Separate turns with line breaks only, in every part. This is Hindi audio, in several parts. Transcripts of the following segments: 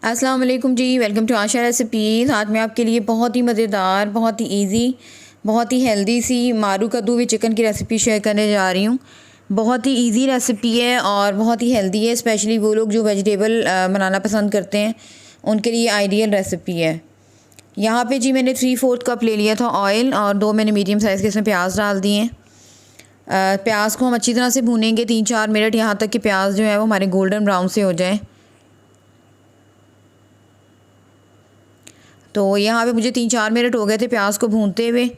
अस्सलाम वालेकुम जी, वेलकम टू आशा रेसिपीज़। आज मैं आपके लिए बहुत ही मज़ेदार, बहुत ही इजी, बहुत ही हेल्दी सी मारू कद्दू विद चिकन की रेसिपी शेयर करने जा रही हूँ। बहुत ही इजी रेसिपी है और बहुत ही हेल्दी है। स्पेशली वो लोग जो वेजिटेबल बनाना पसंद करते हैं उनके लिए आइडियल रेसिपी है। यहाँ पे जी मैंने 3/4 कप ले लिया था ऑयल और 2 मैंने मीडियम साइज़ के इसमें प्याज डाल दिए हैं। प्याज को हम अच्छी तरह से भूनेंगे 3-4 मिनट, यहाँ तक कि प्याज जो है वो हमारे गोल्डन ब्राउन से हो जाए। तो यहाँ पे मुझे 3-4 मिनट हो गए थे प्याज को भूनते हुए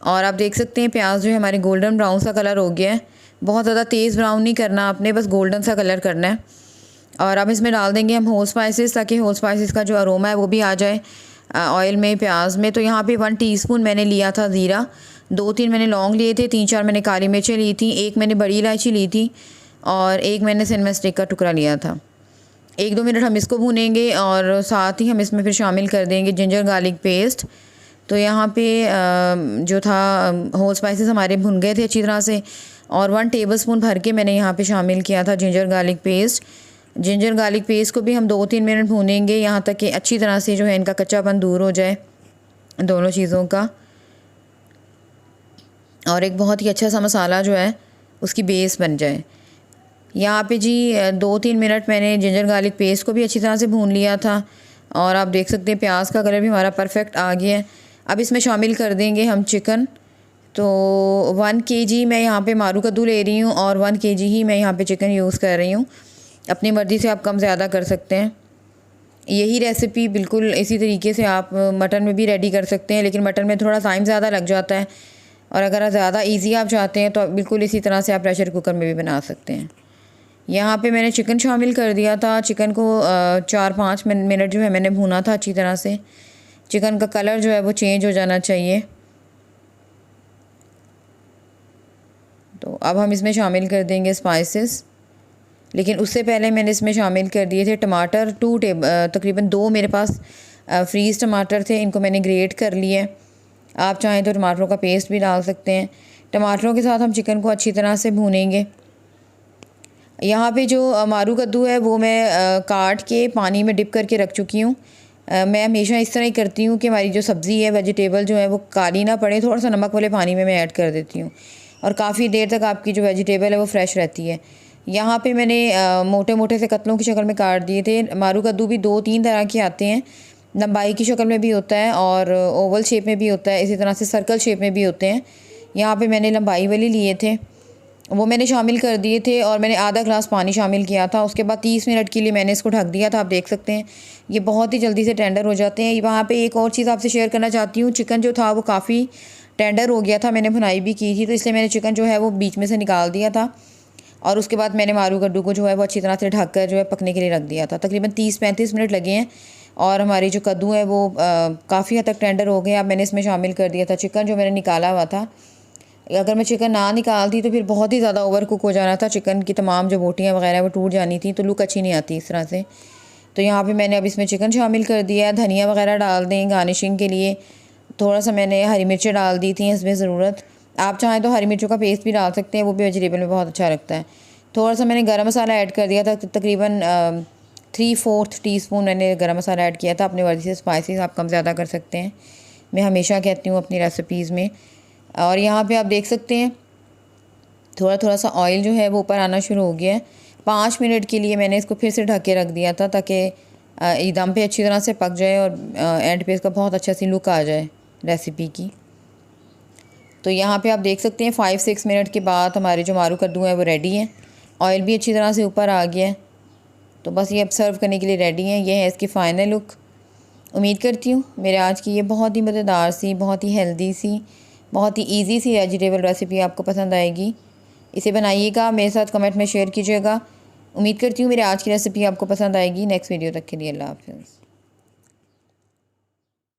और आप देख सकते हैं प्याज जो है हमारे गोल्डन ब्राउन सा कलर हो गया है। बहुत ज़्यादा तेज़ ब्राउन नहीं करना आपने, बस गोल्डन सा कलर करना है। और अब इसमें डाल देंगे हम होल स्पाइसेस, ताकि होल स्पाइसेस का जो अरोमा है वो भी आ जाए ऑयल में, प्याज में। तो यहाँ पे 1 टीस्पून मैंने लिया था ज़ीरा, 2-3 मैंने लौंग लिए थे, 3-4 मैंने काली मिर्चें ली थी, 1 मैंने बड़ी इलायची ली थी और 1 मैंने सिनेमन स्टिक का टुकड़ा लिया था। 1-2 मिनट हम इसको भूनेंगे और साथ ही हम इसमें फिर शामिल कर देंगे जिंजर गार्लिक पेस्ट। तो यहाँ पे जो था होल स्पाइसेस हमारे भुन गए थे अच्छी तरह से और 1 टेबलस्पून भर के मैंने यहाँ पे शामिल किया था ginger garlic paste. Ginger garlic paste को भी हम 2-3 मिनट भूनेंगे, यहाँ तक कि अच्छी तरह से जो है इनका कच्चापन दूर हो जाए दोनों चीज़ों का, और एक बहुत ही अच्छा सा मसाला जो है उसकी बेस बन जाए। यहाँ पे जी 2-3 मिनट मैंने जिंजर गार्लिक पेस्ट को भी अच्छी तरह से भून लिया था और आप देख सकते हैं प्याज का कलर भी हमारा परफेक्ट आ गया है। अब इसमें शामिल कर देंगे हम चिकन। तो 1 kg मैं यहाँ पे मारू कद्दू ले रही हूँ और 1 kg ही मैं यहाँ पे चिकन यूज़ कर रही हूँ। अपनी मर्ज़ी से आप कम ज़्यादा कर सकते हैं। यही रेसिपी बिल्कुल इसी तरीके से आप मटन में भी रेडी कर सकते हैं, लेकिन मटन में थोड़ा टाइम ज़्यादा लग जाता है और अगर ज़्यादा ईजी आप चाहते हैं तो बिल्कुल इसी तरह से आप प्रेशर कुकर में भी बना सकते हैं। यहाँ पे मैंने चिकन शामिल कर दिया था। चिकन को 4-5 मिनट जो है मैंने भूना था अच्छी तरह से। चिकन का कलर जो है वो चेंज हो जाना चाहिए। तो अब हम इसमें शामिल कर देंगे स्पाइसेस, लेकिन उससे पहले मैंने इसमें शामिल कर दिए थे टमाटर। तकरीबन 2 मेरे पास फ्रीज़ टमाटर थे, इनको मैंने ग्रेट कर लिए। आप चाहें तो टमाटरों का पेस्ट भी डाल सकते हैं। टमाटरों के साथ हम चिकन को अच्छी तरह से भूनेंगे। यहाँ पे जो मारू कद्दू है वो मैं काट के पानी में डिप करके रख चुकी हूँ। मैं हमेशा इस तरह ही करती हूँ कि हमारी जो सब्ज़ी है, वेजिटेबल जो है वो काली ना पड़े, थोड़ा सा नमक वाले पानी में मैं ऐड कर देती हूँ और काफ़ी देर तक आपकी जो वेजिटेबल है वो फ्रेश रहती है। यहाँ पे मैंने मोटे मोटे से कतलों की शक्ल में काट दिए थे। मारू कद्दू भी 2-3 तरह के आते हैं, लंबाई की शक्ल में भी होता है और ओवल शेप में भी होता है, इसी तरह से सर्कल शेप में भी होते हैं। यहाँ पे मैंने लंबाई वाली लिए थे, वो मैंने शामिल कर दिए थे और मैंने आधा ग्लास पानी शामिल किया था। उसके बाद 30 मिनट के लिए मैंने इसको ढक दिया था। आप देख सकते हैं ये बहुत ही जल्दी से टेंडर हो जाते हैं। वहाँ पे एक और चीज़ आपसे शेयर करना चाहती हूँ, चिकन जो था वो काफ़ी टेंडर हो गया था, मैंने भुनाई भी की थी, तो इसलिए मैंने चिकन जो है वो बीच में से निकाल दिया था और उसके बाद मैंने मारू कद्दू को जो है वो अच्छी तरह से ढक कर जो है पकने के लिए रख दिया था। तकरीबन 30-35 मिनट लगे हैं और हमारी जो कद्दू है वो काफ़ी हद तक टेंडर हो गए। अब मैंने इसमें शामिल कर दिया था चिकन जो मैंने निकाला हुआ था। अगर मैं चिकन ना निकालती तो फिर बहुत ही ज़्यादा ओवर कुक हो जाना था, चिकन की तमाम जो बोटियाँ वगैरह वो टूट जानी थी, तो लुक अच्छी नहीं आती इस तरह से। तो यहाँ पे मैंने अब इसमें चिकन शामिल कर दिया है। धनिया वगैरह डाल दें गार्निशिंग के लिए। थोड़ा सा मैंने हरी मिर्चें डाल दी थी इसमें ज़रूरत। आप चाहें तो हरी मिर्चों का पेस्ट भी डाल सकते हैं, वो भी वेजिटेबल में बहुत अच्छा लगता है। थोड़ा सा मैंने गर्म मसाला ऐड कर दिया था, तकरीबन 3/4 टीस्पून मैंने गर्म मसाला ऐड किया था। अपनी मर्ज़ी से स्पाइसेस आप कम ज़्यादा कर सकते हैं, मैं हमेशा कहती हूँ अपनी रेसिपीज़ में। और यहाँ पे आप देख सकते हैं थोड़ा थोड़ा सा ऑयल जो है वो ऊपर आना शुरू हो गया है। 5 मिनट के लिए मैंने इसको फिर से ढक के रख दिया था ताकि दम पे अच्छी तरह से पक जाए और एंड पे इसका बहुत अच्छा सी लुक आ जाए रेसिपी की। तो यहाँ पे आप देख सकते हैं 5-6 मिनट के बाद हमारे जो मारू कद्दू हैं वो रेडी हैं। ऑयल भी अच्छी तरह से ऊपर आ गया है, तो बस ये अब सर्व करने के लिए रेडी हैं। ये है इसकी फ़ाइनल लुक। उम्मीद करती हूँ मेरे आज की ये बहुत ही मज़ेदार सी, बहुत ही हेल्दी सी, बहुत ही इजी सी वेजिटेबल रेसिपी आपको पसंद आएगी। इसे बनाइएगा, मेरे साथ कमेंट में शेयर कीजिएगा। उम्मीद करती हूँ मेरी आज की रेसिपी आपको पसंद आएगी। नेक्स्ट वीडियो तक के लिए अल्लाह हाफ़िज़।